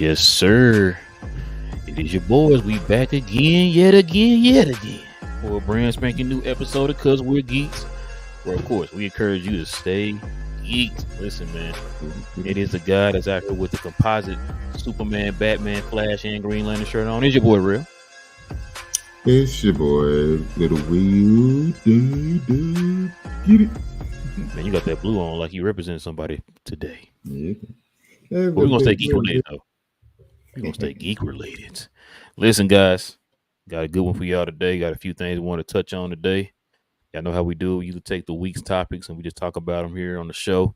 Yes, sir. It is your boys. We back again, yet again, for a brand spanking new episode of Cause We're Geeks. Where, of course, we encourage you to stay geeked. Listen, man, it is the guy that's out here with the composite Superman, Batman, Flash, and Green Lantern shirt on. It's your boy, Real. It's your boy, Little Will. Get it? Man, you got that blue on like you represent somebody today. Yeah. But we're going to stay geek related, though. We're going to stay geek related. Listen, guys, got a good one for y'all today. Got a few things we want to touch on today. Y'all know how we do. We usually take the week's topics and we just talk about them here on the show.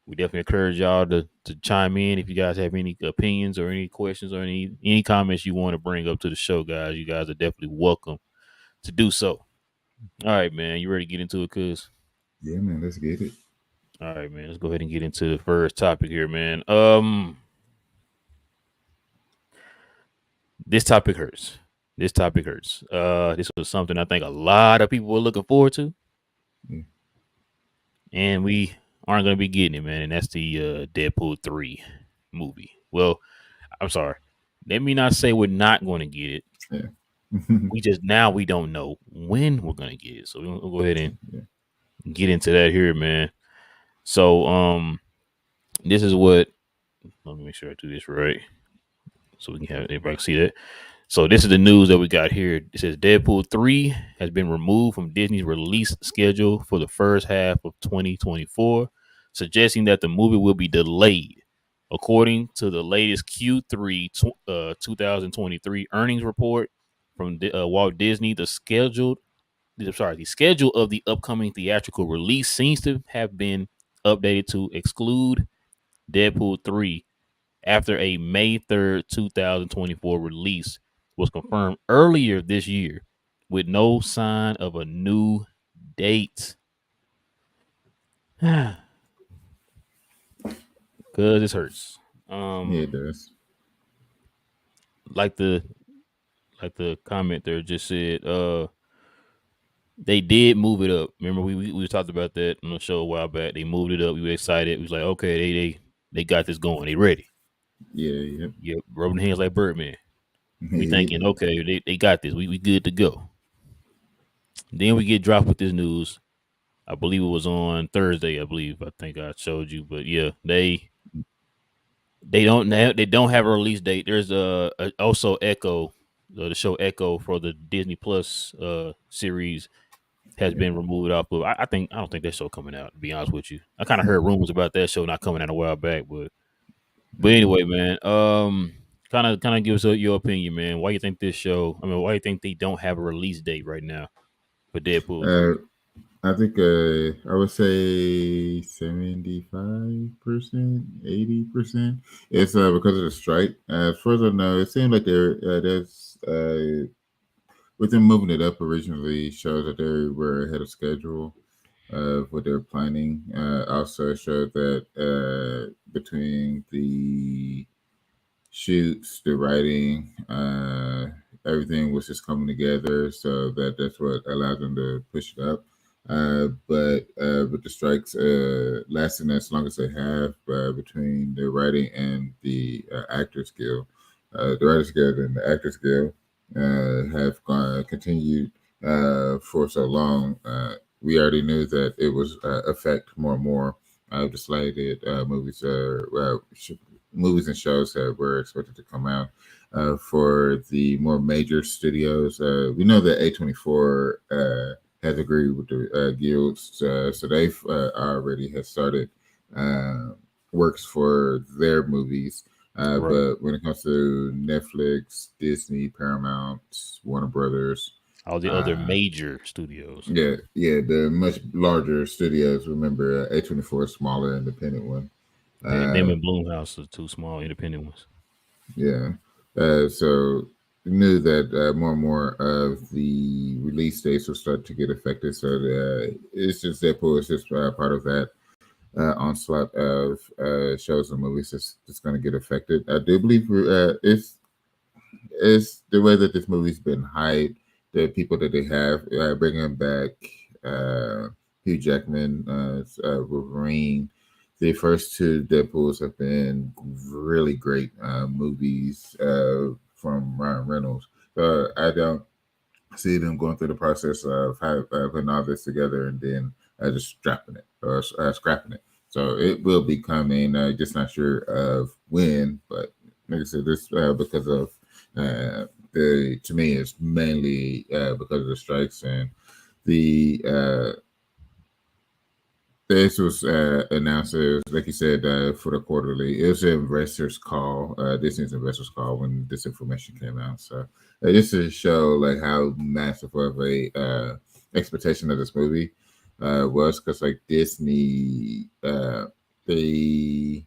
We definitely encourage y'all to chime in if you guys have any opinions or any questions or any comments you want to bring up to the show, guys. You guys are definitely welcome to do so. All right, man. You ready to get into it, cuz? Yeah, man. Let's get it. All right, man. Let's go ahead and get into the first topic here, man. This topic hurts. This was something I think a lot of people were looking forward to. Yeah. And we aren't going to be getting it, man. And that's the Deadpool 3 movie. Well, I'm sorry. Let me not say we're not going to get it. Yeah. we don't know when we're going to get it. So we'll go ahead and get into that here, man. So this is what, let me make sure I do this right so we can have everybody see that. So this is the news that we got here. It says Deadpool 3 has been removed from Disney's release schedule for the first half of 2024, suggesting that the movie will be delayed. According to the latest Q3 2023 earnings report from Walt Disney, the schedule of the upcoming theatrical release seems to have been updated to exclude Deadpool 3 after a May 3rd, 2024 release was confirmed earlier this year with no sign of a new date. Because this hurts. Yeah, it does. Like the comment there just said, they did move it up. Remember we talked about that on the show a while back. They moved it up. We were excited. We was like, okay, they got this going. They ready. Yeah. Yep. Rubbing hands like Birdman. We Yeah. thinking, okay, they got this. We good to go. Then we get dropped with this news. I believe it was on Thursday. I think I showed you, but yeah, they don't have a release date. There's also Echo, the show Echo for the Disney Plus series has been removed off. But I don't think that show coming out. To be honest with you, I kind of heard rumors about that show not coming out a while back, but anyway, man. Kind of give us your opinion, man. Why you think this show? I mean, why you think they don't have a release date right now for Deadpool 3? I think I would say 75%, 80%. It's because of the strike. As far as I know, it seemed like there's with them moving it up originally shows that they were ahead of schedule of what they're planning. Also showed that between the shoots, the writing, everything was just coming together, so that's what allowed them to push it up. But with the strikes lasting as long as they have between the writing and the Actors Guild, the Writers Guild and the Actors Guild have continued for so long. We already knew that it was affect more and more the slated movies and shows that were expected to come out. For the more major studios, we know that A24 has agreed with the guilds, so they've already has started works for their movies. Right. But when it comes to Netflix, Disney, Paramount, Warner Brothers, All the other major studios. yeah, the much larger studios. Remember, A24 is smaller, independent one. Them and Blumhouse are two small independent ones. Yeah. So we knew that more and more of the release dates will start to get affected. So it's just Deadpool is just part of that onslaught of shows and movies that's going to get affected. I do believe it's the way that this movie's been hyped, the people that they have, bringing back Hugh Jackman, Wolverine. the first two Deadpools have been really great movies from Ryan Reynolds. I don't see them going through the process of putting all this together and then just scrapping it or scrapping it. So it will be coming. Just not sure of when, but like I said, this because of the to me it's mainly because of the strikes and the this was announced, like you said, for the quarterly. It was an investor's call, Disney's investor's call when this information came out. So just to show like how massive of a expectation of this movie was, because like Disney, they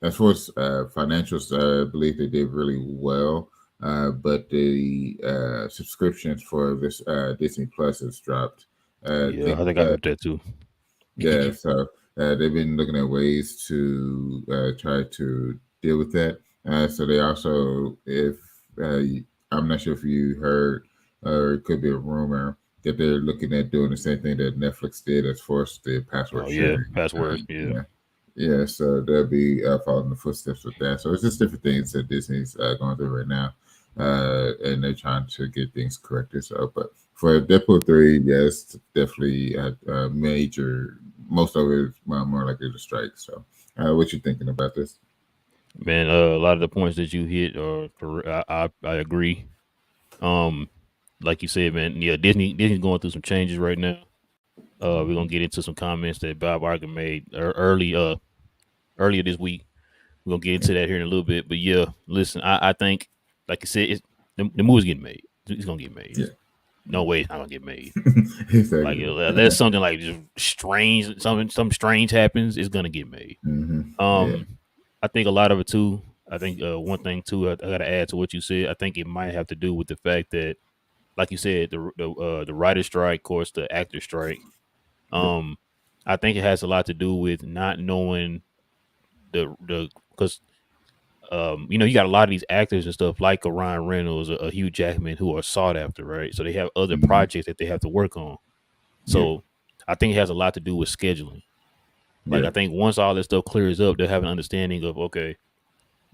as far as financials, I believe they did really well. But the subscriptions for this Disney Plus has dropped. I Yeah, think I think I heard that too. yeah, so they've been looking at ways to try to deal with that. So they also, if I'm not sure if you heard, or it could be a rumor that they're looking at doing the same thing that Netflix did as far as the password Oh yeah, sharing. password. Yeah. Yeah, yeah. So they'll be following the footsteps with that. So it's just different things that Disney's going through right now, and they're trying to get things corrected. So, but for Deadpool 3, yes, definitely a major. Most of it is more likely to strike. So, what you thinking about this? Man, a lot of the points that you hit are I agree. Um, like you said, man, yeah, Disney's going through some changes right now. We're gonna get into some comments that Bob Iger made earlier this week. We're gonna get Yeah, into that here in a little bit. But yeah, listen, I think, like you said, the movie's getting made. It's gonna get made. yeah. It's no way it's not gonna get made. Like Exactly. unless something like just strange, something strange happens, it's gonna get made. Yeah, Um, I think a lot of it too. I think one thing too, I got to add to what you said. I think it might have to do with the fact that, like you said, the writer strike, of course, the actor strike. yeah. Um, I think it has a lot to do with not knowing the because you got a lot of these actors and stuff like a Ryan Reynolds, a Hugh Jackman, who are sought after, right? So they have other Mm-hmm. projects that they have to work on. Yeah, So I think it has a lot to do with scheduling. Like yeah, I think once all this stuff clears up, they'll have an understanding of, okay,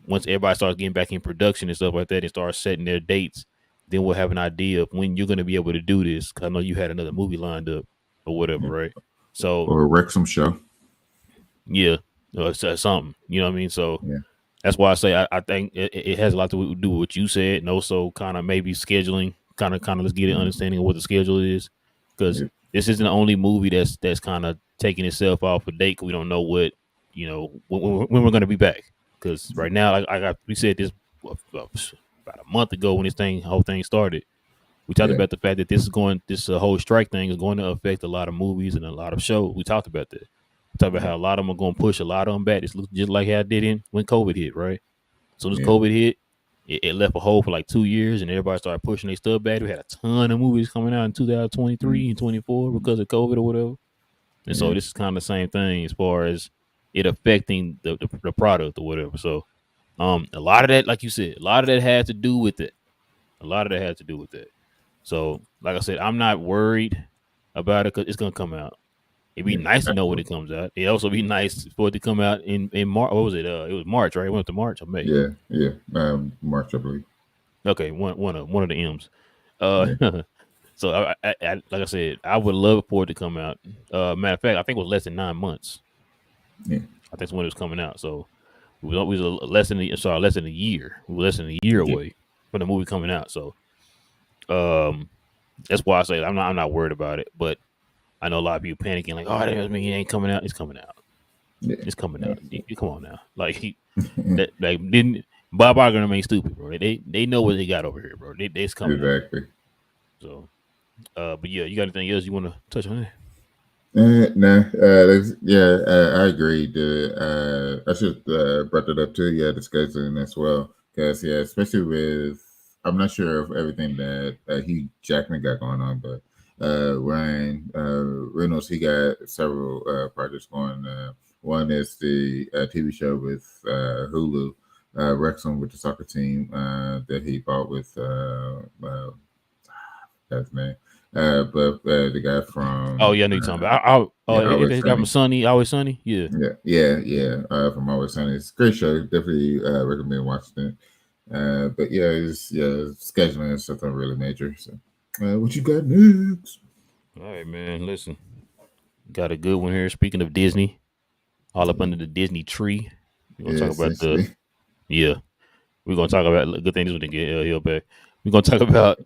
once everybody starts getting back in production and stuff like that and start setting their dates, then we'll have an idea of when you're going to be able to do this. Cause I know you had another movie lined up or whatever, yeah. right? So Or Wrexham show. yeah, it's something, you know what I mean? So Yeah, that's why I say I think it has a lot to do with what you said, and also kind of maybe scheduling, kind of let's get an mm-hmm. understanding of what the schedule is, because Yeah, this isn't the only movie that's kind of taking itself off a date. 'Cause we don't know what when we're going to be back. Because right now, like we said this about a month ago when whole thing started. We talked yeah, about the fact that this whole strike thing is going to affect a lot of movies and a lot of shows. We talked about that. We talked about yeah, how a lot of them are going to push a lot of them back. It's just like how it did when COVID hit, right? As soon as yeah, COVID hit, it left a hole for like 2 years, and everybody started pushing their stuff back. We had a ton of movies coming out in mm-hmm. 2023 and 24 because of COVID or whatever. And so Yeah, this is kind of the same thing as far as it affecting the product or whatever. So a lot of that, like you said, a lot of that had to do with it. A lot of that had to do with that. So, like I said, I'm not worried about it because it's gonna come out. It'd be yeah. nice to know when Absolutely. it comes out. It'd also be nice for it to come out in March. What was it? It was March, right? It went to March or May. Yeah, yeah. March, I believe. Okay, one of the M's. Yeah, So like I said, I would love for it to come out. Matter of fact, I think it was less than 9 months. yeah, I think that's when it was coming out. So we was less than a year. We were less than a year yeah, away from the movie coming out. So um, that's why I say I'm not worried about it. But I know a lot of people panicking like, oh, that doesn't mean it ain't coming out. It's coming out. yeah. It's coming out. Absolutely. Come on now, like that like didn't Bob Iger remain stupid, bro. They know what they got over here, bro. It's coming out. Exactly. So but yeah, you got anything else you want to touch on that? No, yeah, I agree. I should brought that up too. Yeah, the scheduling as well, because yeah, especially with I'm not sure of everything that Hugh Jackman got going on, but Ryan Reynolds he got several projects going. One is the TV show with Hulu, Wrexham with the soccer team that he bought with that's his name. but the guy Oh from yeah, I know you're talking about. yeah, If Always it's got from Sunny. Sunny, Always Sunny. Yeah. Yeah. From Always Sunny. It's a great show. Definitely recommend watching it. But yeah, scheduling is something really major. So, what you got next? All right, man. Listen, got a good one here. Speaking of Disney, all up under the Disney tree. We're gonna Yeah, talk about the essentially. yeah. We're gonna talk about good thing this one to get here back. We're gonna talk about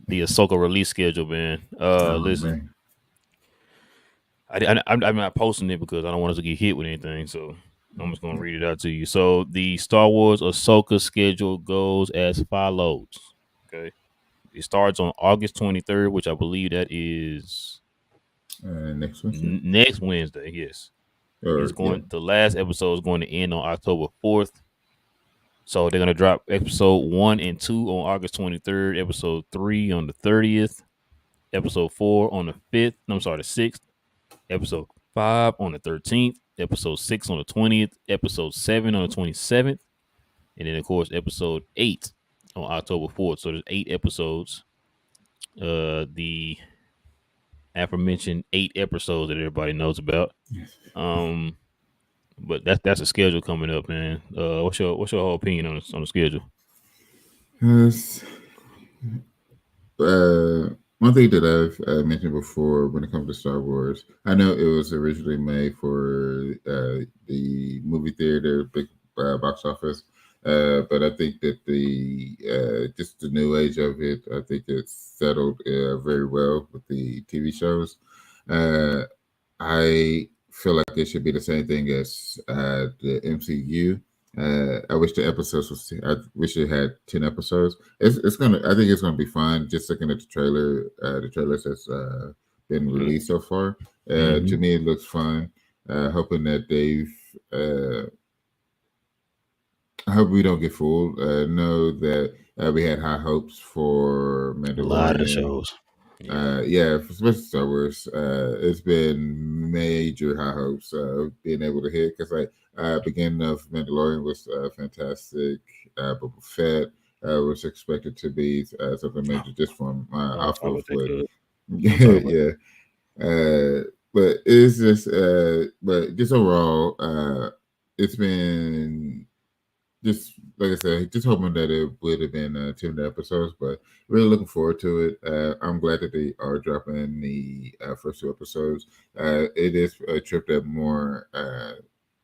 the Ahsoka release schedule, man. Oh Listen, man. I'm not posting it because I don't want us to get hit with anything. So I'm just gonna read it out to you. So the Star Wars Ahsoka schedule goes as follows. Okay, it starts on August 23rd, which I believe that is Next Wednesday. next Wednesday. Yes, it's Or yeah. going. The last episode is going to end on October 4th. So they're gonna drop episode 1 and 2 on August 23rd, episode 3 on the 30th, episode 4 on the 5th. No, I'm sorry, the 6th, episode 5 on the 13th, episode 6 on the 20th, episode 7 on the 27th, and then of course episode 8 on October 4th. So there's 8 episodes. The aforementioned 8 episodes that everybody knows about. Um, but that's a schedule coming up, man. What's your whole opinion on the schedule? Yes. One thing that I've mentioned before when it comes to Star Wars, I know it was originally made for the movie theater, big box office, but I think that the just the new age of it, I think it's settled very well with the TV shows. Uh, I feel like it should be the same thing as the MCU. I wish the episodes was. I wish it had 10 episodes. It's gonna. I think it's gonna be fun. Just looking at the trailers that's been released so far. To Mm-hmm. me, it looks fun. Hoping that they've. I hope we don't get fooled. Know that we had high hopes for A lot of Mandalorian. shows. Yeah. Yeah, especially Star Wars. It's been major high hopes being able to hit because like beginning of Mandalorian was fantastic. Boba Fett was expected to be something Oh, major just from don't off talk of about that what. good. Don't talk about Yeah, but it's just but just overall, it's been just like I said, just hoping that it would have been 10 episodes, but really looking forward to it. I'm glad that they are dropping the first 2 episodes. It is a trip that more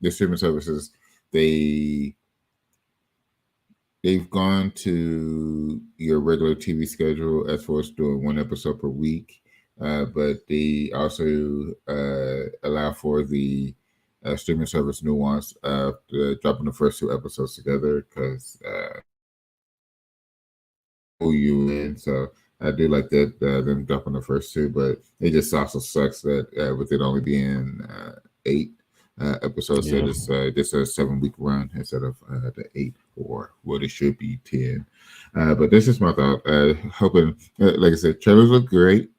the streaming services they they've gone to your regular TV schedule as far as doing 1 episode per week, but they also allow for the streaming service nuance of dropping the first 2 episodes together because pull you in. So I do like that them dropping the first 2, but it just also sucks that with it only being 8 episodes, that yeah. it's just a 7 week run instead of the 8 or what it should be 10. But this is my thought. Hoping, like I said, trailers look great.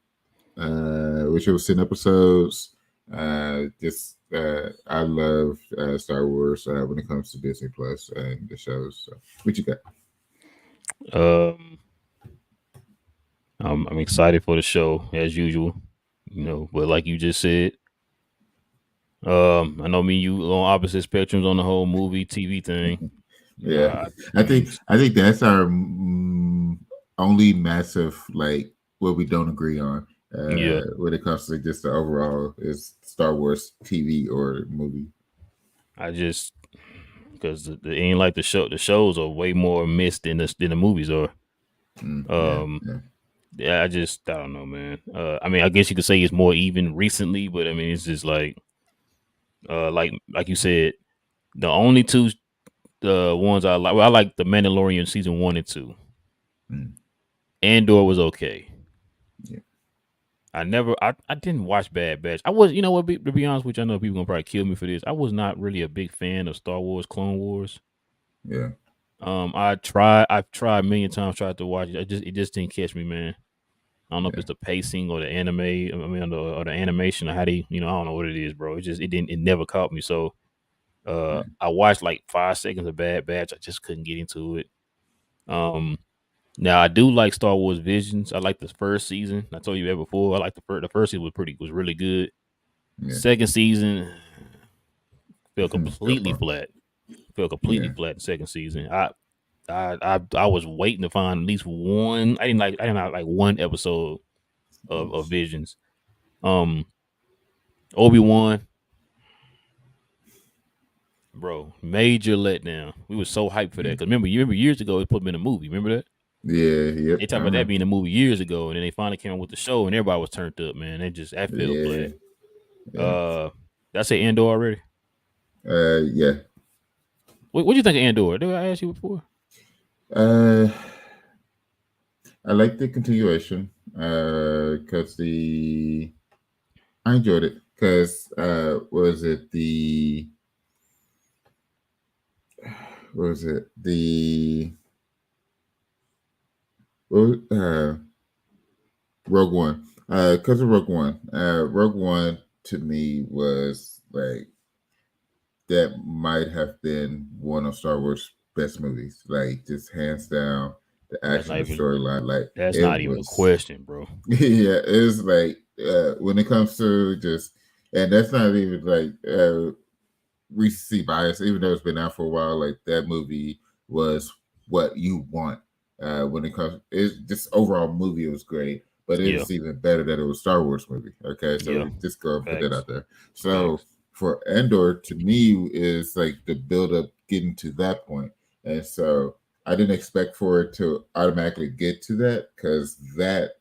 Wish it was 10 episodes. I love Star Wars when it comes to Disney Plus and the shows. So, what you got? Um, I'm excited for the show as usual. But like you just said, I know me and you on opposite spectrums on the whole movie TV thing. Yeah, I mean, I think that's our only massive like what we don't agree on yeah. when it comes to just the overall is Star Wars TV or movie. I just because it ain't like the show. The shows are way more missed than the movies are. Yeah, Um, yeah, yeah, I don't know, man. I mean, I guess you could say it's more even recently, but I mean, it's just like you said, the only two ones I like. Well, I like the Mandalorian season 1 and 2. mm, Andor was okay. yeah, I didn't watch Bad Batch. I was, you know what? To be honest with you, I know people gonna probably kill me for this. I was not really a big fan of Star Wars Clone Wars. yeah, I've tried a million times, tried to watch it. It just didn't catch me, man. I don't know if yeah. it's the pacing or the anime. I mean, or the animation or how they, I don't know what it is, bro. It never caught me. So, Yeah. I watched like 5 seconds of Bad Batch. I just couldn't get into it. Um, Now I do like Star Wars Visions. I like the first season. I told you that before. I like the first season was really good. Yeah. Second season felt So completely far. flat. Felt completely Yeah. flat. The second season. I was waiting to find at least one. I didn't like one episode of Visions. Um, Obi-Wan, bro, major letdown. We were so hyped for that Yeah. because you remember years ago it put me in a movie. Remember that Yeah. they Yep. I talked about that remember. being a movie years ago, and then they finally came out with the show, and everybody was turned up. Man, that fell Yeah. flat. Yeah. Did I say Andor already? Yeah. What do you think of Andor? Did I ask you before? Uh, I like the continuation. Because the I enjoyed it because was it the was it the what, Rogue One? Because of Rogue One. Rogue One to me was like that might have been one of Star Wars best movies. Like just hands down, the That's action, not the even storyline. Like that's it not even a was. question, bro. Yeah, it's like when it comes to just, and that's not even like recency bias, even though it's been out for a while. Like that movie was what you want when it comes. It's just overall movie. It was great, but it Yeah, was even better that it was Star Wars movie. Okay, yeah, so just go and put that facts, out there. So facts. for Endor, to me, is like the build up getting to that point, and so I didn't expect for it to automatically get to that because that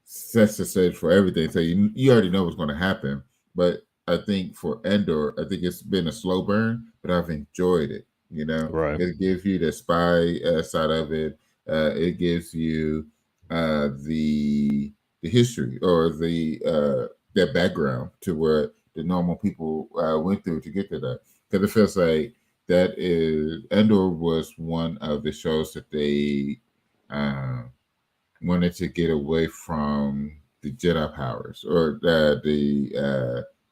sets the stage for everything. So you already know what's going to happen. But I think for Endor, I think it's been a slow burn, but I've enjoyed it. You know, Right. it gives you the spy side of it. It gives you the history or the that background to where the normal people went through to get to that. Because it feels like that is Endor was one of the shows that they uh, wanted to get away from the Jedi powers or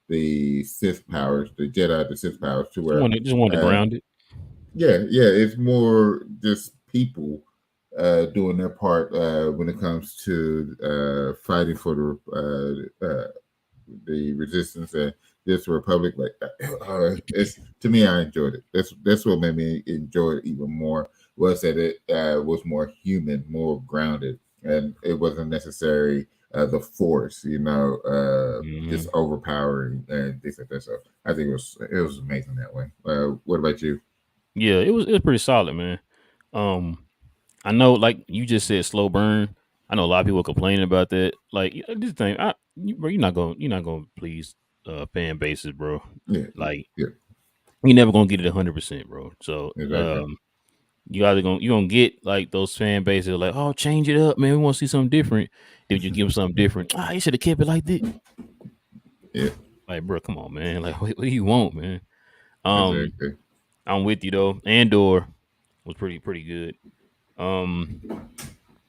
the Sith powers, the Jedi, the Sith powers, to where Just wanted to uh, ground it. yeah, it's more just people doing their part when it comes to fighting for the resistance and this republic. Like it's to me, I enjoyed it. That's what made me enjoy it even more, was that it was more human, more grounded, and it wasn't necessary the force, just Hmm. overpowering and things like that. So I think it was amazing that way. What about you? Yeah, it was pretty solid, man. Um, I know, like you just said, slow burn. I know a lot of people complaining about that. Like this thing, bro, you're not gonna please fan bases, bro. Yeah, Like yeah, you're never gonna get it 100%, bro. So exactly. you're gonna get like those fan bases like, oh, change it up, man. We want to see something different. Then you give them something different. You should have kept it like this. Yeah, Like, bro, come on, man. Like, what do you want, man? Um, exactly. I'm with you though. Andor was pretty good. Um,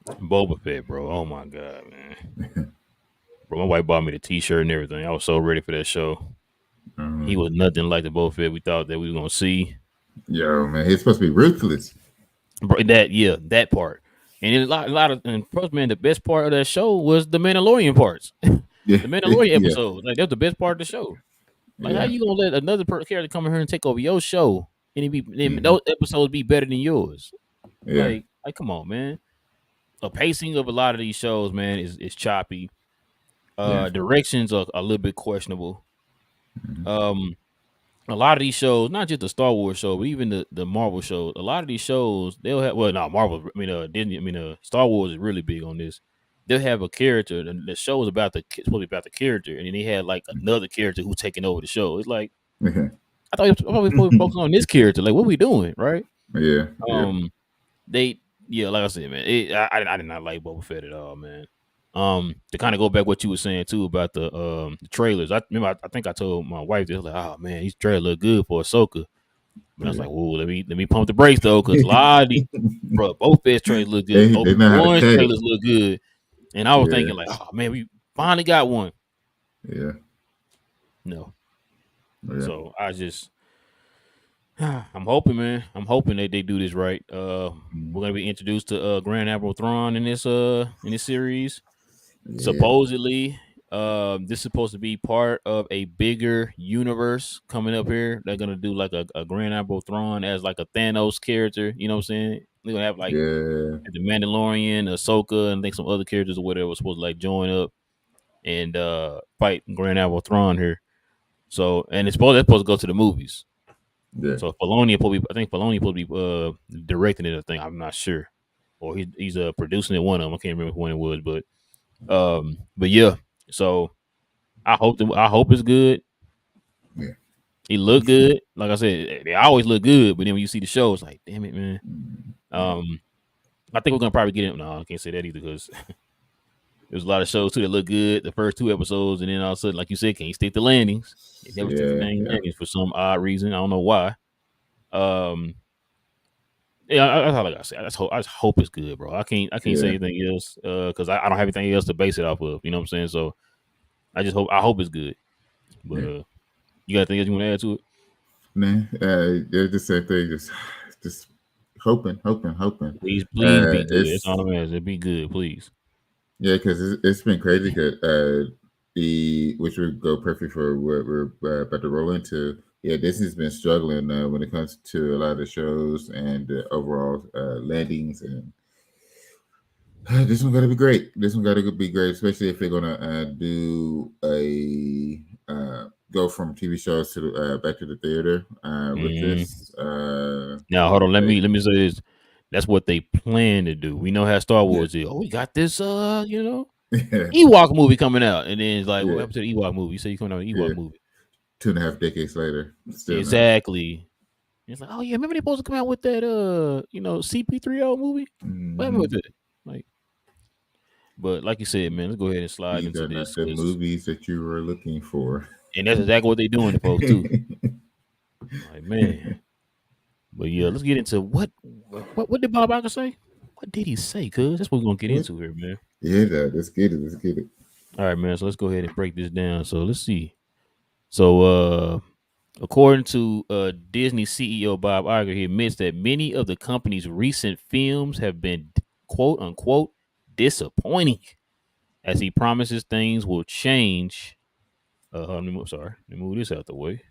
Boba Fett, bro. Oh my god, man. Bro, my wife bought me the T-shirt and everything. I was so ready for that show. He was nothing like the Boba Fett we thought that we were gonna see. Yo, man, he's supposed to be ruthless. Bro, that part. And a lot of and plus, man, the best part of that show was the Mandalorian parts. Yeah, The Mandalorian yeah, episode, like that was the best part of the show. Like, how yeah. you gonna let another character come in here and take over your show, and Hmm. those episodes be better than yours? Yeah, Like, come on, man. The pacing of a lot of these shows, man, is choppy. yeah. Directions are a little bit questionable. Hmm. Um, a lot of these shows, not just the Star Wars show, but even the Marvel shows, a lot of these shows they'll have Marvel. I mean, Disney. I mean, Star Wars is really big on this. They'll have a character, and the show is supposed to be about the character, and then they had like another character who's taking over the show. It's like I thought we were supposed to focus on this character. Like, what we doing, right? Yeah, yeah. Um, they yeah, like I said, man, I did not like Boba Fett at all, man. To kind of go back what you were saying too about the trailers. I remember I think I told my wife this like, oh man, these trailers look good for Ahsoka. But I was Yeah. like, whoa, let me pump the brakes though, because a lot of these bro, both Fett trailers look good. they Obi they know how to Wan's cut. trailers look good, and I was Yeah, thinking like, oh man, we finally got one. yeah, No, yeah. so I just I'm hoping, man. I'm hoping that they do this right. Mm. We're gonna be introduced to Grand Admiral Thrawn in this series. Yeah, Supposedly, this is supposed to be part of a bigger universe coming up here. They're gonna do like a Grand Admiral Thrawn as like a Thanos character. You know what I'm saying? They're gonna have like yeah, the Mandalorian, Ahsoka, and I think some other characters or whatever supposed to like join up and fight Grand Admiral Thrawn here. So, and that's supposed to go to the movies. yeah. So Filoni probably, I think Filoni supposed to be directing it. I think I'm not sure, or he's producing it. One of them, I can't remember when it was, but yeah. So I hope it's good. Yeah. It looked good. Like I said, they always look good, but then when you see the show, it's like, damn it, man. Mm. Yeah. Um, I think we're gonna probably get it. No, I can't say that either because there's a lot of shows too that look good the first two episodes, and then all of a sudden, like you said, can't stick the landings. They never stick the Yeah. dang Yeah. landings for some odd reason. I don't know why. Um, yeah, that's all I gotta say. I just hope it's good, bro. I can't say Yeah. anything else because I don't have anything else to base it off of. You know what I'm saying? So I hope it's good. But Yeah. you got anything else you want to add to it? Man, they're the same thing. Just hoping, hoping, hoping. Please be good. That's all It's I'm asking. Be good, please. Yeah, because it's been crazy. Cause, the which would go perfect for what we're about to roll into. Yeah, Disney's been struggling when it comes to a lot of the shows and the overall landings, and this one got to be great. This one got to be great, especially if they're gonna do a go from TV shows to back to the theater with Mm. this. Now hold on. Like, Let me say this. That's what they plan to do. We know how Star yeah, Wars is. Oh, we got this. yeah, Ewok movie coming out, and then it's like, what yeah, happened to the Ewok movie? You say you coming out with an Ewok yeah. movie? 2.5 decades later, still no. Exactly. It's like, oh yeah, remember they supposed to come out with that CP30 movie? What happened Hmm. with it? Like, but like you said, man, let's go ahead and slide These into are not this the because, movies that you were looking for. and that's exactly what they doing to folks too. Like, man, but yeah, let's get into what did Bob Iger say? What did he say? Cause that's what we're gonna get What? into here, man. Yeah, let's get it. Let's get it. All right, man. So let's go ahead and break this down. So let's see. So according to Disney CEO Bob Iger, he admits that many of the company's recent films have been quote unquote disappointing, as he promises things will change. Sorry, let me move this out the way.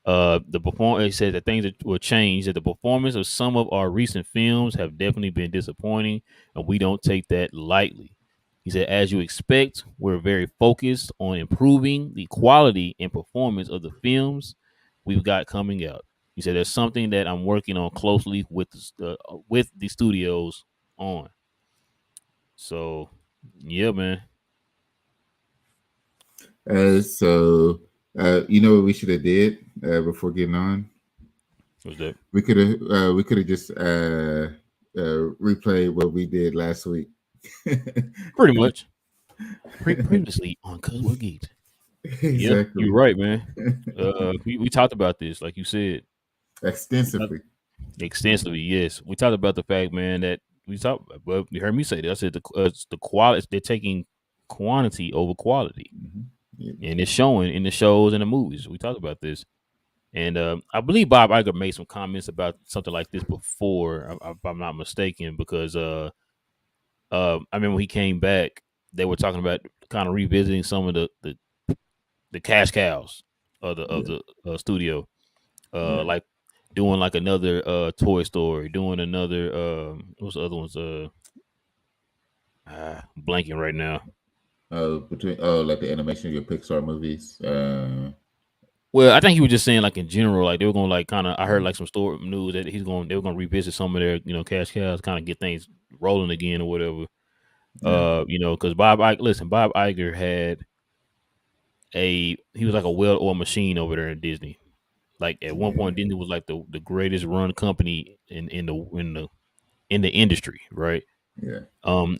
The perform It says that things that will change. That the performance of some of our recent films have definitely been disappointing, and we don't take that lightly. He said, as you expect, we're very focused on improving the quality and performance of the films we've got coming out. He said, there's something that I'm working on closely with the studios on. So, yeah, man. You know what we should have did before getting on? What's that? We could have just replayed what we did last week. Pretty much. Previously on Cuz What Geek'd. Yeah, you're Exactly. right, man. We talked about this, like you said, we talked Extensively. extensively. Yes, we talked about the fact, man, that we talked. Well, you heard me say that. I said it's the quality. They're taking quantity over quality, Hmm. Yeah. and it's showing in the shows and the movies. We talked about this, and I believe Bob Iger made some comments about something like this before, if I'm not mistaken, because I remember when he came back, they were talking about kind of revisiting some of the cash cows of Yeah. the studio, Yeah. like doing like another Toy Story, doing another what's the other ones? Blanking right now. Between like the animation of your Pixar movies. Well, I think he was just saying like in general, like they were gonna like kind of. I heard like some story news that they were gonna revisit some of their cash cows, kind of get things rolling again or whatever. Yeah. Because Bob Iger had he was like a well-oiled machine over there in Disney. Like at one Yeah. point, Disney was like the greatest run company in the industry, right? Yeah.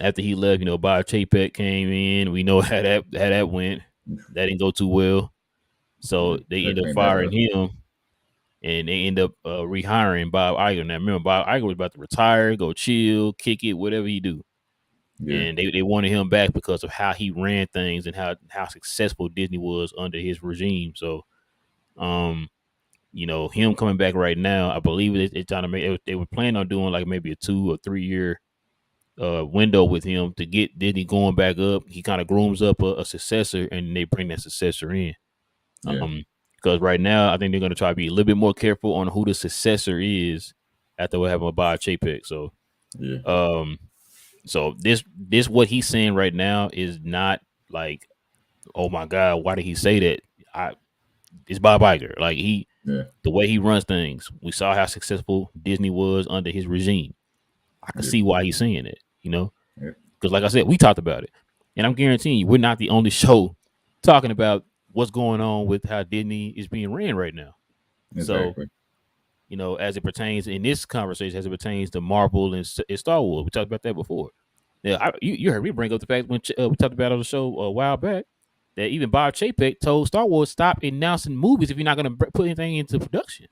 After he left, Bob Chapek came in. We know how that went. That didn't go too well. So Yeah. they Try to end up clean that firing up. him, and they end up rehiring Bob Iger. Now remember, Bob Iger was about to retire, go chill, kick it, whatever he do, Yeah. and they wanted him back because of how he ran things and how successful Disney was under his regime. So, um, him coming back right now. I believe they're trying to make. They were planning on doing like maybe a 2 or 3 year window with him to get Disney going back up. He kind of grooms up a successor, and they bring that successor in. Yeah. Because right now, I think they're going to try to be a little bit more careful on who the successor is after what happened with Bob Chapek. Yeah. Um, so this what he's saying right now is not like, oh my God, why did he say that? It's Bob Iger. Like Yeah. the way he runs things. We saw how successful Disney was under his regime. I can Yeah. see why he's saying it. Yeah. Because like I said, we talked about it, and I'm guaranteeing you, we're not the only show talking about what's going on with how Disney is being ran right now. So, Exactly. as it pertains in this conversation, as it pertains to Marvel and Star Wars, we talked about that before. Yeah, you heard me bring up the fact when we talked about it on the show a while back that even Bob Chapek told Star Wars stop announcing movies if you're not going to put anything into production.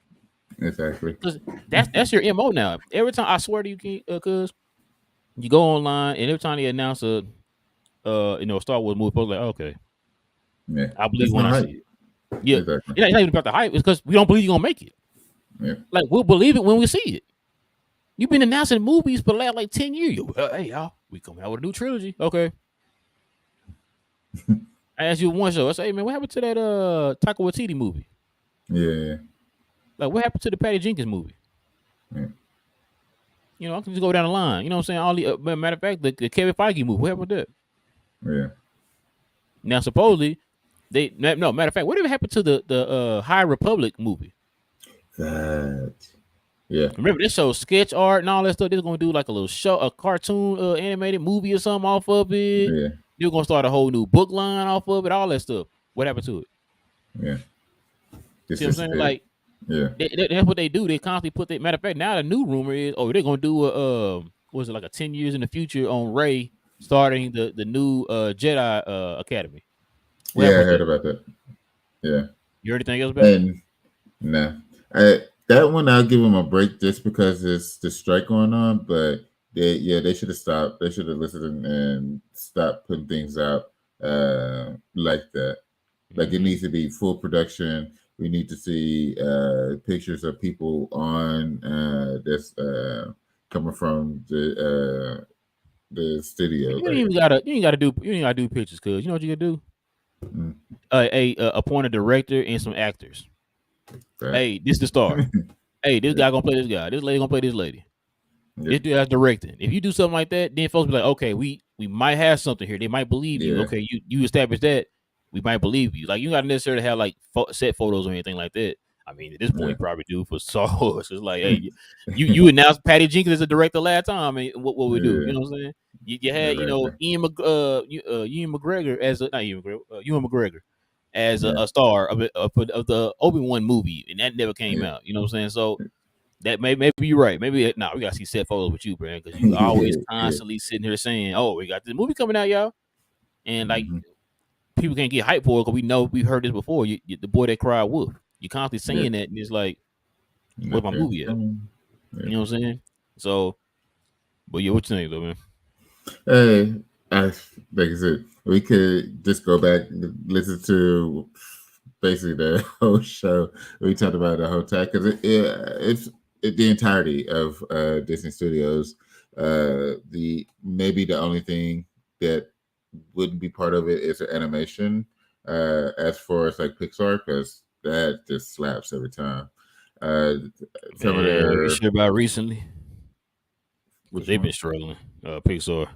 Exactly. Because that's your mo now. Every time I swear to you, cuz you go online and every time they announce a Star Wars movie, folks like, okay, Yeah. I believe It's when not I hype. see it. Yeah, Exactly. it's not even about the hype. It's because we don't believe you're gonna make it. Yeah. Like we'll believe it when we see it. You've been announcing movies for the last like 10 years. Hey y'all, we coming out with a new trilogy. Okay. I asked you one show. I said, hey man, what happened to that Taika Waititi movie? Yeah. Like what happened to the Patty Jenkins movie? Yeah. I can just go down the line. You know what I'm saying? All the matter of fact, the Kevin Feige movie. What happened with that? Yeah. Now supposedly no matter of fact, whatever happened to the High Republic movie? That. Yeah. Remember this show sketch art and all that stuff. They're gonna do like a little show, a cartoon, animated movie or something off of it. Yeah. They're gonna start a whole new book line off of it. All that stuff. What happened to it? Yeah. This See what I'm is saying? it. Like Yeah. that's what they do. They constantly put that. Matter of fact, now the new rumor is, they're gonna do what was it like a 10 years in the future on Ray starting the new Jedi Academy. What Yeah. happened I with heard that? about that. Yeah. You heard anything else about it? And nah, that one I'll give them a break just because it's the strike going on. But they should have stopped. They should have listened and stopped putting things out like that. Like it Mm-hmm. needs to be full production. We need to see pictures of people on this coming from the studio. You ain't even gotta do pictures, cause you know what you gotta do. Mm, Appoint a director and some actors. that. Hey, this the star. Hey, this Yeah, guy gonna play this guy. This lady gonna play this lady. yeah, This dude has directing. If you do something like that, then folks be like, okay, we might have something here. They might believe you. yeah, Okay, you establish that, we might believe you. Like you got to necessarily have like set photos or anything like that. I mean, at this point, yeah, you probably do for Star Wars. It's like, hey, you announced Patty Jenkins as a director last time, and what we do? yeah. You know what I'm saying? You had Exactly. Ian McGregor as a not Ian McGregor, Ewan McGregor as Yeah, a star of the Obi-Wan movie, and that never came yeah, out. You know what I'm saying? So that maybe you're right. Maybe we gotta see set photos with you, Brand, because you always yeah, yeah. constantly sitting here saying, "Oh, we got this movie coming out, y'all," and like Hmm. people can't get hyped for it because we know we've heard this before. The boy that cried wolf. You constantly Yeah. saying that, and it's like, where's my Nothing is movie at? coming. Yeah. You know what I'm saying? So, but yeah, what you think, though, man? Hey, I, like I said, we could just go back and listen to basically the whole show. We talked about the whole time because it's the entirety of Disney Studios. The maybe the only thing that wouldn't be part of it is the animation. As far as like Pixar, because that just slaps every time. Uh, some of Man, what you their sure about recently? Because which they've been one? struggling. Pixar,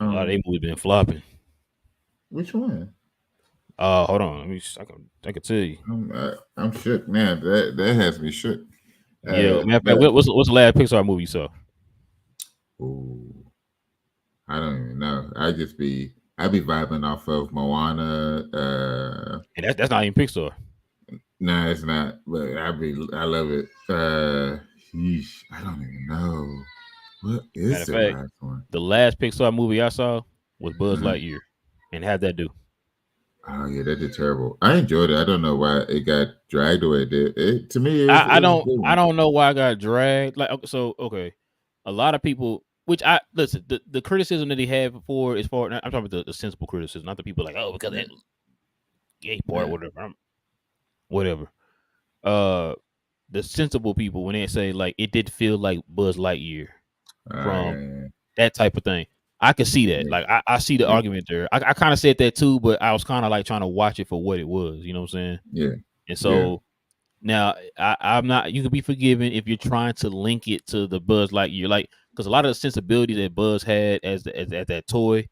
a lot of their Um, movies been flopping. which one? Hold on, I can tell you. I'm shook, man. That has me shook. Yeah, matter of fact, But what's the last Pixar movie you saw? ooh, I don't even know. I be vibing off of Moana. And that's not even Pixar. No, it's not. But I love it. Yeesh, I don't even know. What Matter is of the fact, last one? the last Pixar movie I saw was Buzz Uh, Lightyear, and how'd that do? oh yeah, that did terrible. I enjoyed it. I don't know why it got dragged away. It to me, I it was a don't good I one. don't know why I got dragged. Like okay, a lot of people. Which I listen, the criticism that he had before is for I'm talking about the sensible criticism, not the people like, oh, because Yeah, that gay part, yeah, whatever. Whatever. uh the sensible people when they say like it did feel like Buzz Lightyear from I that type of thing. I could see that. yeah, Like I see the yeah, argument there. I kind of said that too, but I was kind of like trying to watch it for what it was. You know what I'm saying? yeah, And yeah, so now I'm not. You can be forgiven if you're trying to link it to the Buzz Lightyear, like because a lot of the sensibilities that Buzz had as that toy,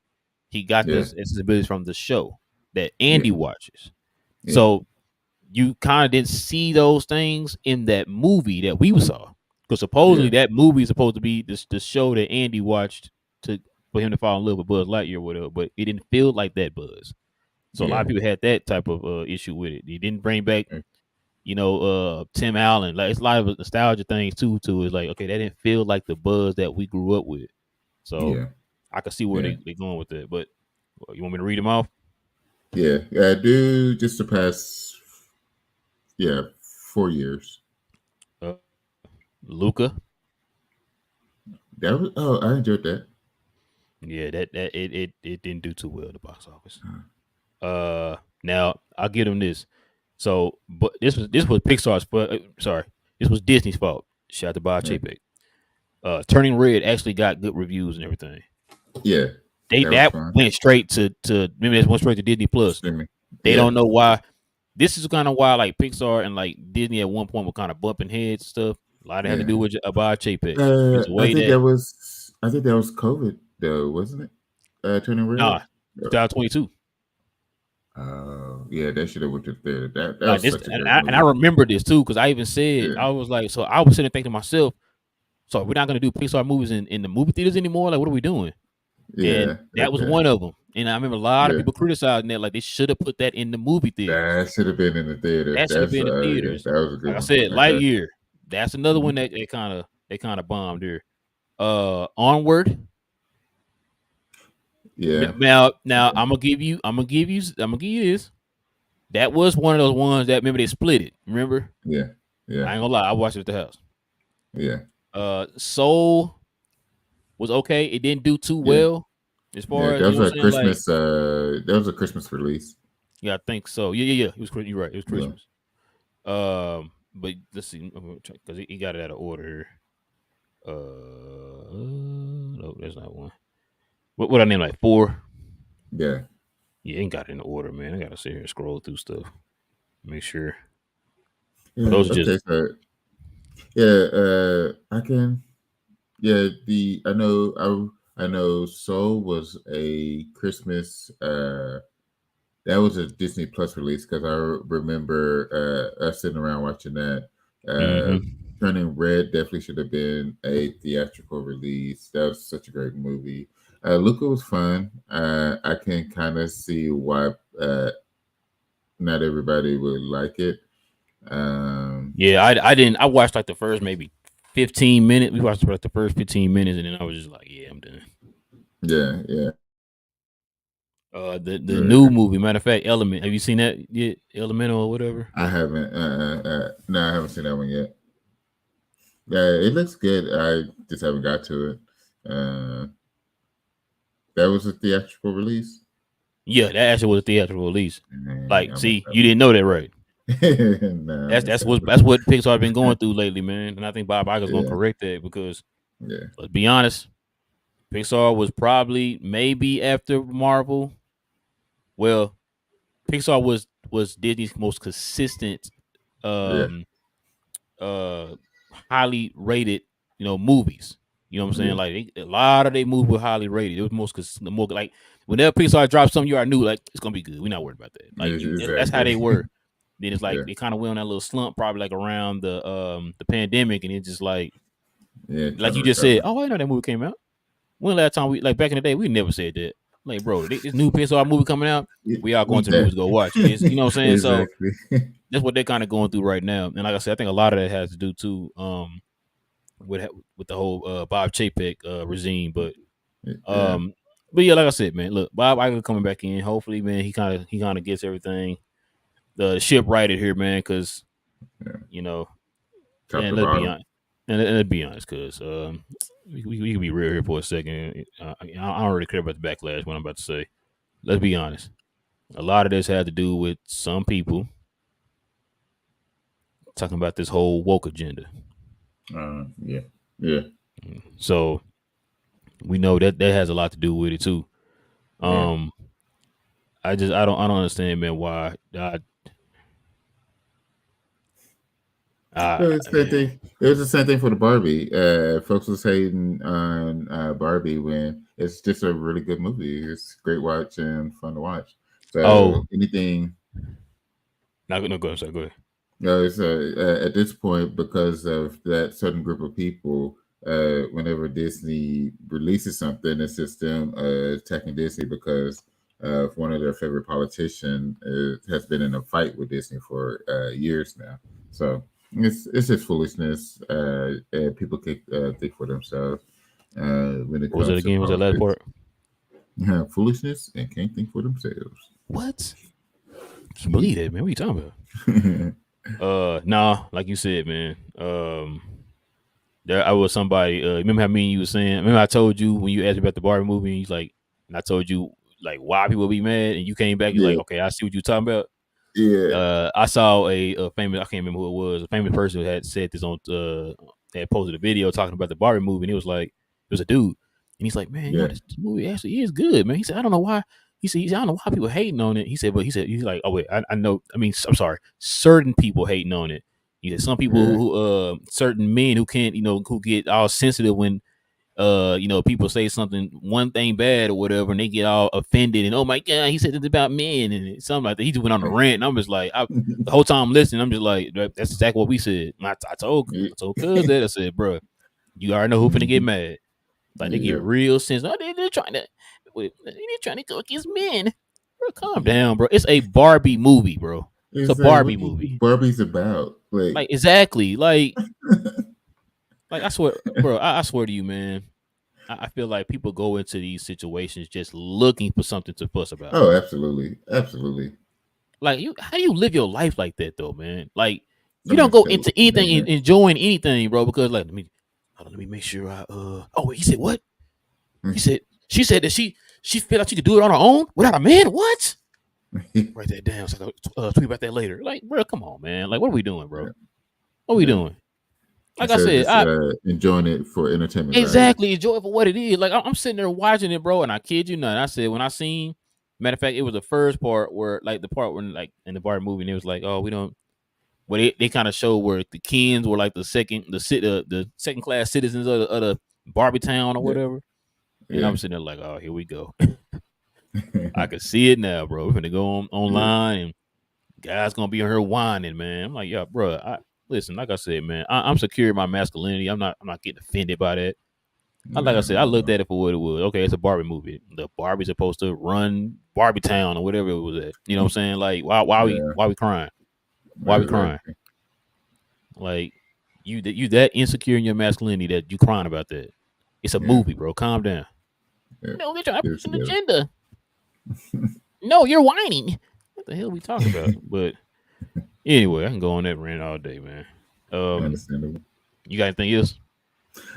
he got yeah, those sensibilities from the show that yeah, Andy watches. yeah, So you kind of didn't see those things in that movie that we saw. Because supposedly yeah, that movie is supposed to be the show that Andy watched to for him to fall in love with Buzz Lightyear or whatever, but it didn't feel like that Buzz. So a lot yeah, of people had that type of issue with it. He didn't bring back, yeah, Tim Allen. Like it's a lot of nostalgia things too. It's like okay, that didn't feel like the Buzz that we grew up with. So yeah, I can see where yeah, they're going with that. But you want me to read them off? yeah. I do just the past, yeah, 4 years. Uh, Luca. That was I enjoyed that. Yeah, that it didn't do too well at the box office. Now I'll give them this. So, but this was Pixar's fault. Sorry, this was Disney's fault. Shout out to Bob Yeah, Chapek. Turning Red actually got good reviews and everything. yeah, They that was that fun. went straight to maybe that went straight to Disney Plus. Streaming. They Yeah, don't know why. This is kind of why like Pixar and like Disney at one point were kind of bumping heads and stuff. A lot of it had to yeah. do with Bob Chapek. It's the I way think that that was. I think that was COVID though, wasn't it? Turning nah red. 2022. Yeah, that should have went to the theater. That Like was this, such a and great I movie. remember this too because I even said Yeah, I was like, so I was sitting there thinking to myself, so we're not gonna do Pixar movies in the movie theaters anymore. Like, what are we doing? And yeah, that was okay, one of them. And I remember a lot of yeah. people criticizing that, like they should have put that in the movie theaters. That should have been in the theater. That should have been in the Yeah, theaters. that was a Like good I one. said, Okay. Lightyear. That's another one Mhm. that they kind of bombed here. Onward. Yeah, Now yeah, I'm gonna give you this. That was one of those ones that remember they split it. Remember? yeah, yeah, I ain't gonna lie, I watched it at the house. yeah, Soul was okay. It didn't do too yeah, well as yeah. far as That you know was what a I'm saying. Like, Christmas. That was a Christmas release. yeah, I think so. Yeah. It was you're right. It was Yeah. Christmas. But let's see, because he got it out of order here. No, that's not one. What I name like four? Yeah. Yeah, ain't got it in order, man. I gotta sit here and scroll through stuff, make sure. But Yeah. those are Okay. just So yeah, I can. Yeah. The I know. Soul was a Christmas. That was a Disney Plus release because I remember us sitting around watching that. Uh, mm-hmm. Turning Red definitely should have been a theatrical release. That was such a great movie. Luca was fun. I can kind of see why not everybody would like it. Um, Yeah, I didn't. I watched like the first maybe 15 minutes. We watched like the first 15 minutes, and then I was just like, yeah, I'm done. yeah, yeah. The new Right. movie, matter of fact, Element. Have you seen that yet? Elemental or whatever. I haven't. No, I haven't seen that one yet. Yeah, it looks good. I just haven't got to it. That was a theatrical release. Yeah, that actually was a theatrical release. Man, Like, I must see, you didn't know that, right? have. Nah, I That's must that's have. what that's what Pixar been going through lately, man. And I think Bob Iger's gonna Yeah, correct that because yeah, let's be honest, Pixar was probably maybe after Marvel. Well, Pixar was Disney's most consistent, yeah, um, uh, highly rated, movies. You know what I'm saying? yeah. Like a lot of they movies were highly rated. It was more like whenever Pixar dropped something, you already knew like it's gonna be good. We're not worried about that. Like that's how Exactly. they were. Then it's like Yeah, they kind of went on that little slump, probably like around the pandemic, and it's just yeah. like Trying to you just said, recover. oh, I know that movie came out. When last time we like back in the day, we never said that. Like, bro, this new Pixar movie coming out, we are going We to the that movies to go watch it. It's, you know what I'm saying? So exactly. that's what they're kind of going through right now. And like I said, I think a lot of that has to do too, with the whole Bob Chapek regime. Yeah, Um, but yeah, like I said, man, look, Bob Iger coming back in. Hopefully, man, he kind of gets everything the ship righted here, man, because yeah. you know, Top and to let's be bottom. honest, let's be honest, because we can be real here for a second. I don't really care about the backlash. What I'm about to say. Let's be honest. A lot of this had to do with some people talking about this whole woke agenda. Yeah, yeah, So we know that that has a lot to do with it too. yeah. Um, I don't understand, man. Why? Well, it's the same Man. thing. It was the same thing for the Barbie. Folks was hating on Barbie when it's just a really good movie. It's great watch and fun to watch. So Oh, anything, no, go ahead. Sorry, go ahead. it's at this point because of that certain group of people. Whenever Disney releases something, it's just them attacking Disney because one of their favorite politicians has been in a fight with Disney for years now. So it's just foolishness. And people can think for themselves when it What was it comes to again? Was that last politics. part? Foolishness and can't think for themselves. What? Can you Yeah. believe that, man? What are you talking about? Nah, like you said, man. There I was somebody. Remember how me and you was saying? Remember I told you when you asked me about the Barbie movie, and he's like, and I told you like why people be mad, and you came back. You're like, Yeah, okay, I see what you're talking about. yeah, I saw a famous. I can't remember who it was. A famous person who had said this on. Had posted a video talking about the Barbie movie, and it was like it was a dude, and he's like, man, yeah, this movie actually is good, man. He said, I don't know why. He said, I don't know why people hating on it. He said, but he said he's like, oh wait, I know. I mean, I'm sorry, certain people hating on it. He said some people yeah. certain men who can't, who get all sensitive when people say something, one thing bad or whatever, and they get all offended and oh my god, he said this about men and something like that. He just went on a rant, and I'm just like, the whole time I'm listening, I'm just like, that's exactly what we said. I told Cuz that I said, bro, you already know who finna get mad. Like they get Yeah, real sense. Oh, they're trying to, they're trying to go against men. Bro, calm down, bro. It's a Barbie movie, bro. It's a it's like, Barbie what do you think movie. Barbie's about? Like, Like exactly, like I swear, bro. I swear to you, man. I feel like people go into these situations just looking for something to fuss about. oh, absolutely, absolutely. Like how do you live your life like that though, man? Like I you don't mean, go say, into anything man. enjoying anything, bro, because like hold on, let me make sure I Oh wait, he said what? He said she said that she felt like she could do it on her own without a man. What? Write that down. So tweet about that later. Like, bro, come on, man. Like, what are we doing, bro? What are we Yeah. doing? Like I Instead of said, just I enjoying it for entertainment value. exactly enjoy it for what it is. Like I'm sitting there watching it, bro, and I kid you not. I said when I seen, matter of fact, it was the first part where like the part when like in the Barbie movie, and it was like, oh, we don't. Well, they kind of show where the Kens were like the second class citizens of the Barbie town or Yeah, whatever. And yeah, I'm sitting there like, oh, here we go. I can see it now, bro. We're gonna go yeah, online and guys gonna be on her whining, man. I'm like, yeah, bro. Listen, like I said, man, I'm secure in my masculinity. I'm not getting offended by that. Like I yeah, said, I looked at it for what it was. Okay, it's a Barbie movie. The Barbie's supposed to run Barbie Town or whatever it was at. You know what I'm saying? Like, yeah, why we crying? Why we crying? exactly. Like, you that insecure in your masculinity that you crying about that? It's a Yeah, movie, bro. Calm down. yeah. No, they're trying to Get push it an together. agenda. No, you're whining. What the hell are we talking about? But anyway, I can go on that rant all day, man. Um, Understandable. you got anything else?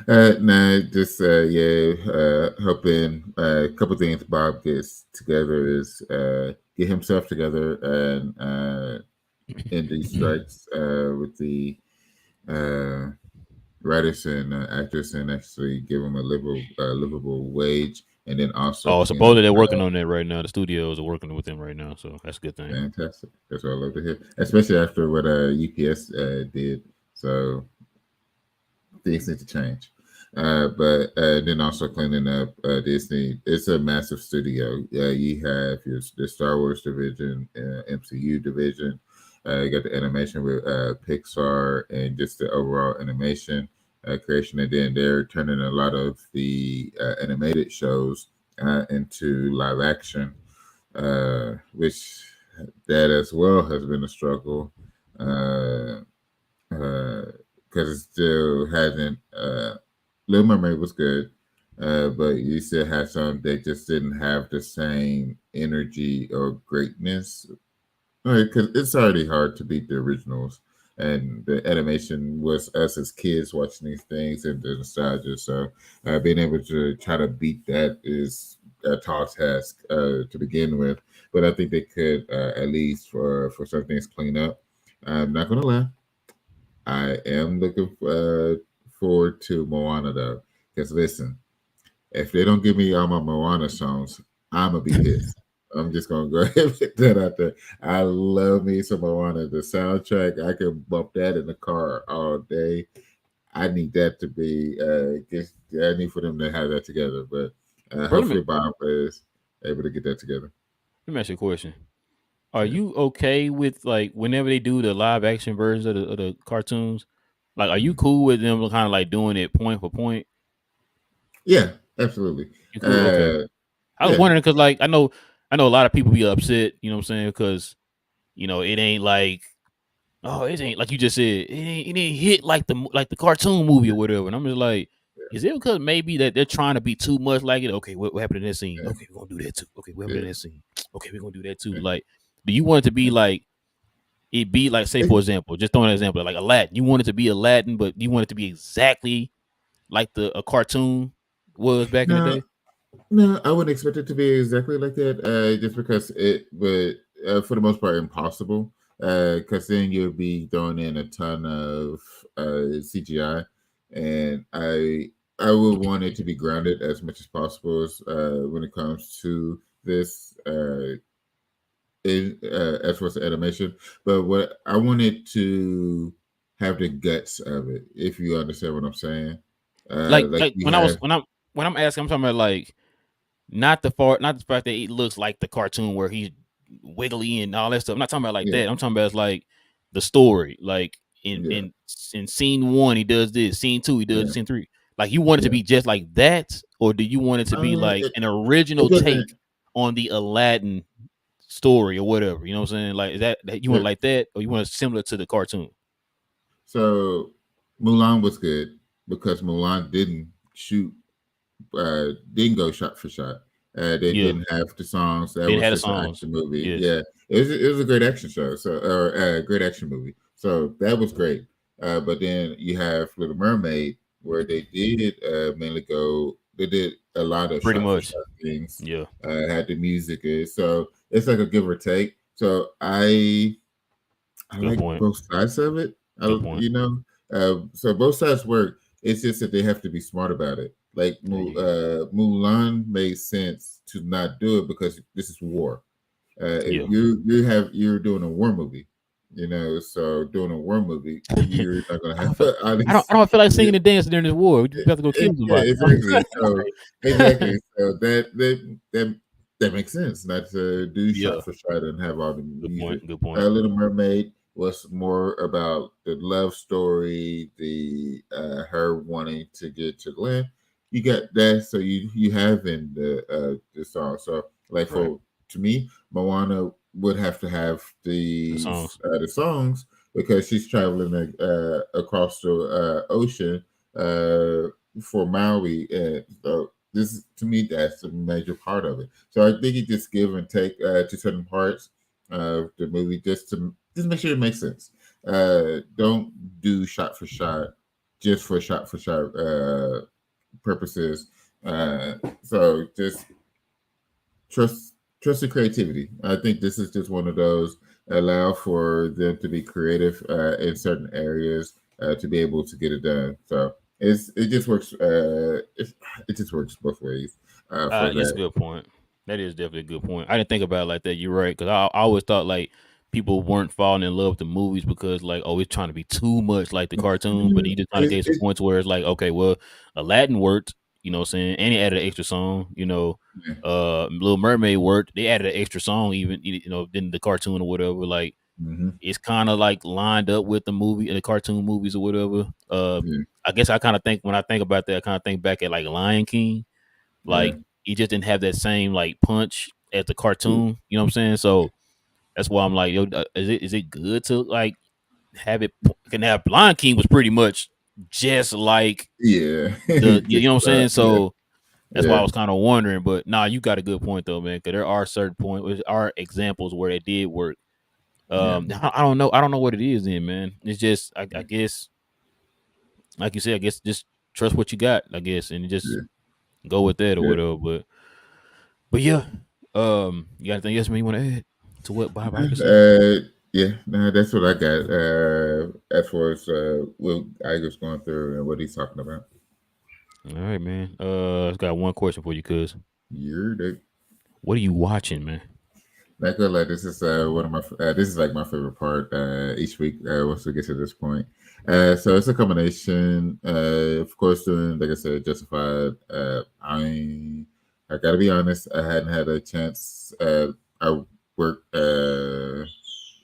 No, just helping a couple things Bob gets together is get himself together and end these strikes with the uh, writers and actors and actually give them a livable wage, and then also Oh, clean supposedly they're up. working on that right now. The studios are working with them right now, so that's a good thing. Fantastic. That's what I love to hear, especially after what UPS did. So things need to change. But then also cleaning up Disney. It's a massive studio. You have the Star Wars division, MCU division. You got the animation with Pixar and just the overall animation creation. And then they're turning a lot of the animated shows into live action, which that as well has been a struggle. Uh, because it still hasn't. Little Mermaid was good, but you still had some that just didn't have the same energy or greatness. Because it's already hard to beat the originals, and the animation was us as kids watching these things and the nostalgia. So being able to try to beat that is a tall task to begin with. But I think they could at least for some things clean up. I'm not gonna lie. I am looking forward to Moana though, because listen, if they don't give me all my Moana songs, I'm gonna be pissed. I'm just gonna go ahead and put that out there. I love me some Moana. The soundtrack, I can bump that in the car all day. I need that to be just I need for them to have that together. But Bro, let me hopefully Bob is able to get that together. let me ask you a question. Are Yeah. you okay with like whenever they do the live action versions of the cartoons? Like, are you Mhm. cool with them kind of like doing it point for point? Yeah, absolutely. You cool? Okay. Uh I was yeah, wondering because like I know a lot of people be upset. You know what I'm saying? Because it ain't like it ain't like you just said it ain't hit like the cartoon movie or whatever. And I'm just like, is it because maybe that they're trying to be too much like it? Okay, what happened in that scene? yeah, Okay, we're gonna do that too. Okay, what happened yeah, in that scene? Okay, we're gonna do that too. yeah, Like, do you want it to be yeah. like it be like, say, It- for example, just throwing an example, like Aladdin. You want it to be Aladdin, but you want it to be exactly like a cartoon was back in the no, day. no, I wouldn't expect it to be exactly like that. Just because it would, for the most part, impossible. Because then you'll be throwing in a ton of CGI, and I would want it to be grounded as much as possible when it comes to this. As far as the animation, but what I wanted to have the guts of it, if you understand what I'm saying. Like Like you have, when I'm asking, I'm talking about like not the fact that it looks like the cartoon where he's wiggly and all that stuff. I'm not talking about like yeah, that. I'm talking about like the story. Like in yeah, in in scene one, he does this. Scene two, he does yeah, this. Scene three. Like you want it to yeah. be just like that, or do you want it to be like It, an it original doesn't. take on the Aladdin story or whatever? You know what I'm saying? Like is that you want it It, like that, or you want it similar to the cartoon? so Mulan was good because Mulan didn't go shot for shot. They Yeah, didn't have the songs. That didn't was have the just an songs. action movie. Yes, Yeah, it was a great action show. So or a great action movie. So that was great. But then you have Little Mermaid, where they did mainly go. They did a lot of pretty shot for much. shot things. Yeah, Had the music, so it's like a give or take. So I good like point. both sides of it. Good point. So both sides work. It's just that they have to be smart about it. Like There you go. Mulan made sense to not do it because this is war. If Yeah. you're doing a war movie, so doing a war movie, you're not gonna I don't have feel all I these. don't feel like singing and dancing during this war. We about to go kill Yeah, somebody. exactly. So Like, exactly. So that makes sense. Not to do yeah. shot for shot and have all the Good point. music. Good point. Little Mermaid was more about the love story, the her wanting to get to the land. You got that, so you have in the song. So like Right. for to me, Moana would have to have The songs. the songs because she's traveling across the ocean uh, for Maui. And so this to me that's a major part of it. So I think you just give and take to certain parts of the movie just make sure it makes sense. Don't do shot for shot just for shot for shot purposes. So just trust trust the creativity. I think this is just one of those allow for them to be creative in certain areas to be able to get it done. So it just works. It just works both ways for It's a that. good point. That is definitely a good point. I didn't think about it like that. You're right, because I always thought like people weren't falling in love with the movies because like it's trying to be too much like the cartoon. But Mm, he just kind of It, gave some it, points where it's like, okay, well, Aladdin worked. You know what I'm saying? And he added an extra song. yeah, Little Mermaid worked. They added an extra song, even than the cartoon or whatever. Like mm-hmm, it's kind of like lined up with the movie and the cartoon movies or whatever. yeah, I guess I kind of think when I think about that, I kind of think back at like Lion King. yeah, Like he just didn't have that same like punch as the cartoon. You know what I'm saying? So that's why I'm like, yo, is it good to like have it? Can have Lion King was pretty much just like yeah. the you Just know what I'm about, saying. yeah, So that's why I yeah, was kind of wondering. But nah, you got a good point though, man. Because there are certain points, there are examples where it did work. yeah, I don't know. I don't know what it is then, man. It's just I guess, like you said, I guess just trust what you got, I guess, and just yeah, go with that or yeah. whatever. But yeah, you got anything else man you want to add to what Bob Iger said? Yeah, nah, that's what I got. As far as Will Iger's going through and what he's talking about. All right, man. I got one question for you, cuz. You're the What are you watching, man? Not gonna lie, this is one of my this is like my favorite part each week once we get to this point. So it's a combination, of course, doing like I said, Justified. I gotta be honest, I hadn't had a chance. I work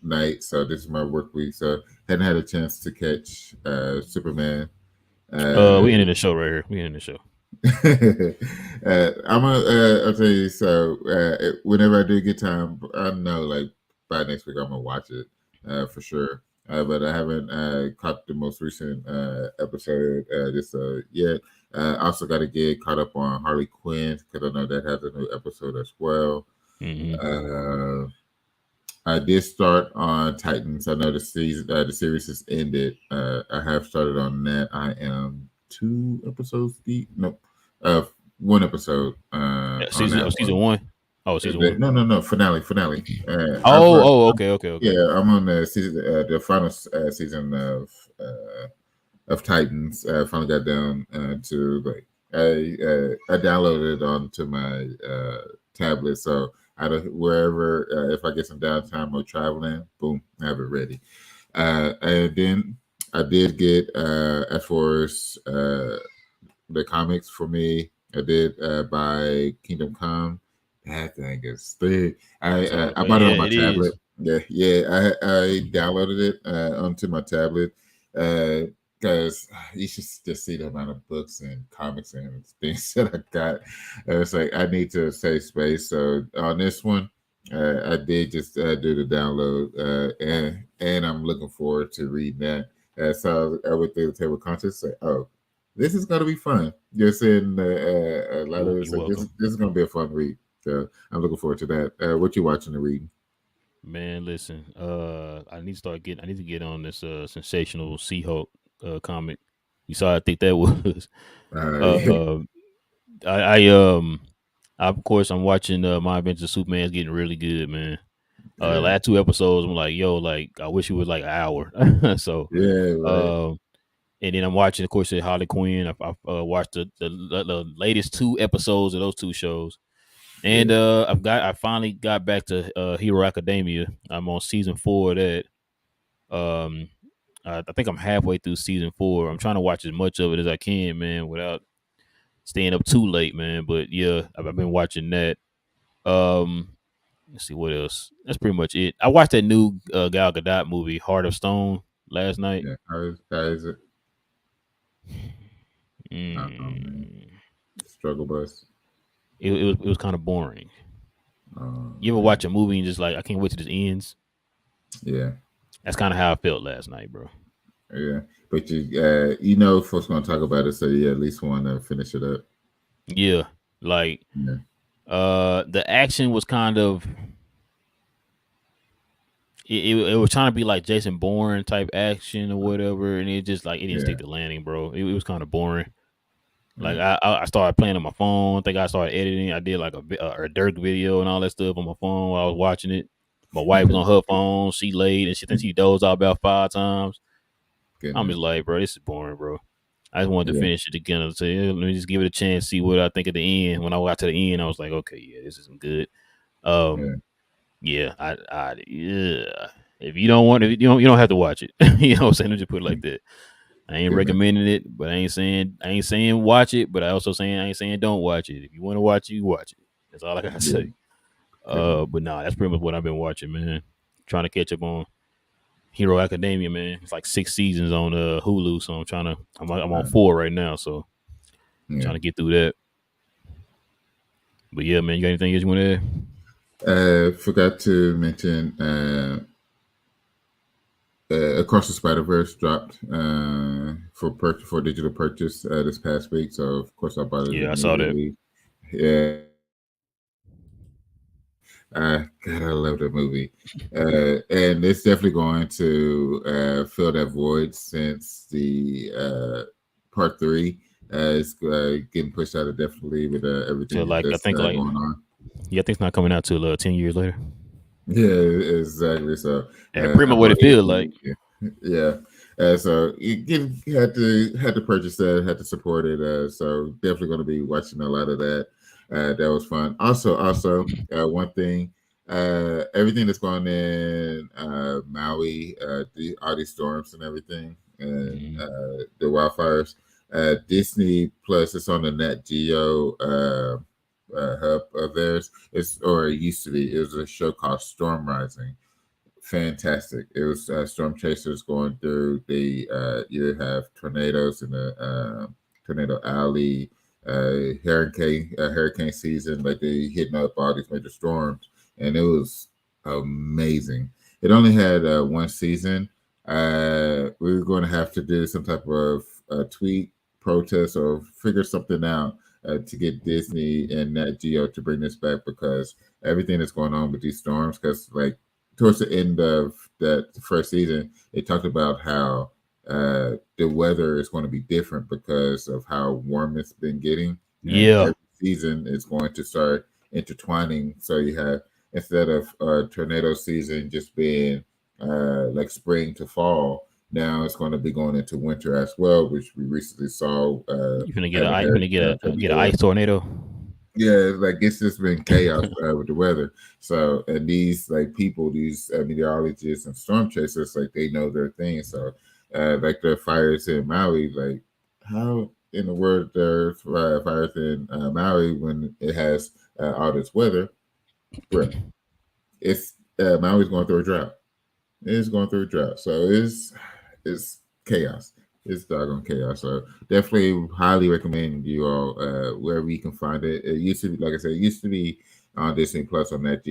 night, so this is my work week, so hadn't had a chance to catch Superman. We ended the show right here. We ended the show. I'll tell you. So whenever I do get time, I know like by next week I'm gonna watch it for sure. But I haven't caught the most recent episode just yet. Also got to get caught up on Harley Quinn because I know that has a new episode as well. Mm-hmm. Uh, I did start on Titans. I know the series has ended. I have started on that. I am two episodes deep. No, uh, one episode Yeah, on season that season one. one. Oh, season one. No, finale. Okay, okay, okay. Yeah, I'm on the season, the final season of Titans. I finally got down to like I downloaded it onto my tablet, so out of wherever if I get some downtime or traveling, boom, I have it ready. And then I did get as far as the comics for me. I did buy Kingdom Come. That thing is thick. I bought it Yeah, on my it tablet. is. Yeah. I downloaded it onto my tablet because you should just see the amount of books and comics and things that I got. It's like I need to save space. So on this one, I did just do the download, and I'm looking forward to reading that. So I went through the table of contents. Say, oh, this is gonna be fun. You're saying a lot of You it's you like welcome, this is gonna be a fun read. So I'm looking forward to that. What you watching and reading? man. Listen, I need to start getting. I need to get on this sensational Sea Hulk comic. You saw, I think that was. Yeah, Uh, I of course I'm watching My Adventures of Superman is getting really good, man. yeah, Last two episodes, I'm like, yo, like I wish it was like an hour. So, yeah, right. um, and then I'm watching, of course, the Harley Quinn. I've watched the latest two episodes of those two shows, and Yeah, I finally got back to Hero Academia. I'm on season 4 of that. Um, I think I'm halfway through season 4. I'm trying to watch as much of it as I can, man, without staying up too late, man. But yeah, I've been watching that. Um, let's see what else. That's pretty much it. I watched that new Gal Gadot movie, Heart of Stone, last night. yeah. How is it? Man, Mm, struggle bus. it was kind of boring. You ever watch Man, a movie and just like I can't wait till this ends? yeah, That's kind of how I felt last night, bro. yeah. But you know, folks gonna talk about it, so you at least want to finish it up. Yeah, like Yeah, the action was kind of it was trying to be like Jason Bourne type action or whatever, and it just like it didn't yeah, stick to landing, bro. It was kind of boring. Like yeah, I started playing on my phone. I think I started editing. I did like a Dirk video and all that stuff on my phone while I was watching it. My wife was on her phone. She laid and she think she dozed out about 5 times. I'm just goodness. like, bro, this is boring, bro. I just wanted to Yeah, finish it again. So yeah, let me just give it a chance, see what I think at the end. When I got to the end, I was like, okay, yeah, this isn't good. yeah, Yeah, yeah. If you don't want it, you don't have to watch it. You know what I'm saying? Let me just put it like that. I ain't goodness. recommending it, but I ain't saying watch it, but I ain't saying don't watch it. If you want to watch it, you watch it. That's all I gotta Yeah, say. goodness. But nah, that's pretty much what I've been watching, man. Trying to catch up on Hero Academia, man. It's like 6 seasons on Hulu, so I'm on Uh, 4 right now, so yeah. trying to get through that. But yeah, man, you got anything else you want to add? Forgot to mention Across the Spider Verse dropped for digital purchase this past week. So of course I bought it Yeah, I saw that. immediately. Yeah, God, I love that movie, and it's definitely going to fill that void since the part three is getting pushed out indefinitely with So everything like, I that's think like going on. yeah, I think it's not coming out till 10 years later. Yeah, exactly. So And pretty I much what bought it it. feels like. Yeah. So had to purchase that, had to support it. So definitely going to be watching a lot of that. That was fun. Also, one thing, everything that's going in Maui, all these storms and everything, and Mhm. the wildfires. Disney Plus, it's on the Nat Geo hub of theirs. It used to be. It was a show called Storm Rising. Fantastic. It was storm chasers going through. They either have tornadoes in the tornado alley, hurricane season, like they hitting up all these major storms, and it was amazing. It only had one season. We were going to have to do some type of tweet protest or figure something out to get Disney and Nat Geo to bring this back because everything that's going on with these storms, because like towards the end of that first season, they talked about how the weather is going to be different because of how warm it's been getting, and Yeah. every season is going to start intertwining. So you have instead of tornado season just being like spring to fall, now it's going to be going into winter as well, which we recently saw You finna get have a a you finna get an ice tornado. yeah, like it's just been chaos with the weather. So, and these like people, these meteorologists and storm chasers, like they know their thing. So, like the fires in Maui, like how in the world there's fires in Maui when it has all this weather, bro? It's Maui's going through a drought. It's going through a drought. So it's chaos. It's doggone chaos. So definitely highly recommend you all wherever you can find it. It used to be, like I said, it used to be on Disney Plus on that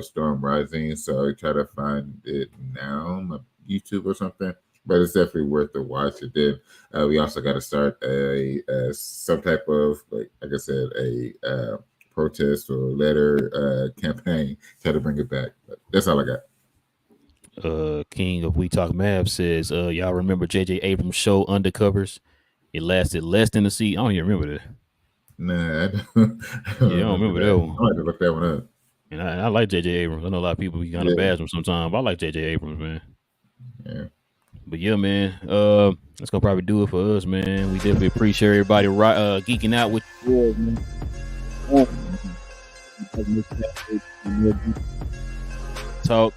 Storm Rising. So I try to find it now on YouTube or something. But it's definitely worth the watch. And then we also got to start some type of like I said, a protest or letter campaign. Try to bring it back. But that's all I got. King of We Talk Mav says, y'all remember J.J. Abrams' show Undercovers? It lasted less than a season. I don't even remember that. Nah, I don't Yeah, I don't remember remember that. that I might one. have to look that one up. And I like J.J. Abrams. I know a lot of people be kind of Yeah, bash him sometimes, but I like J.J. Abrams, man. yeah. But yeah, man, that's gonna probably do it for us, man. We definitely appreciate everybody geeking out with man. Talk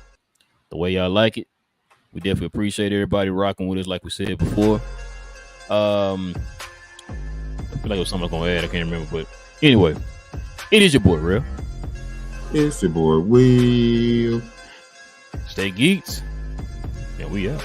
the way y'all like it. We definitely appreciate everybody rocking with us, like we said before. I feel like it was something I was gonna add. I can't remember, but anyway, it is your boy, Real. It's your boy Will. Stay geeks, and we out.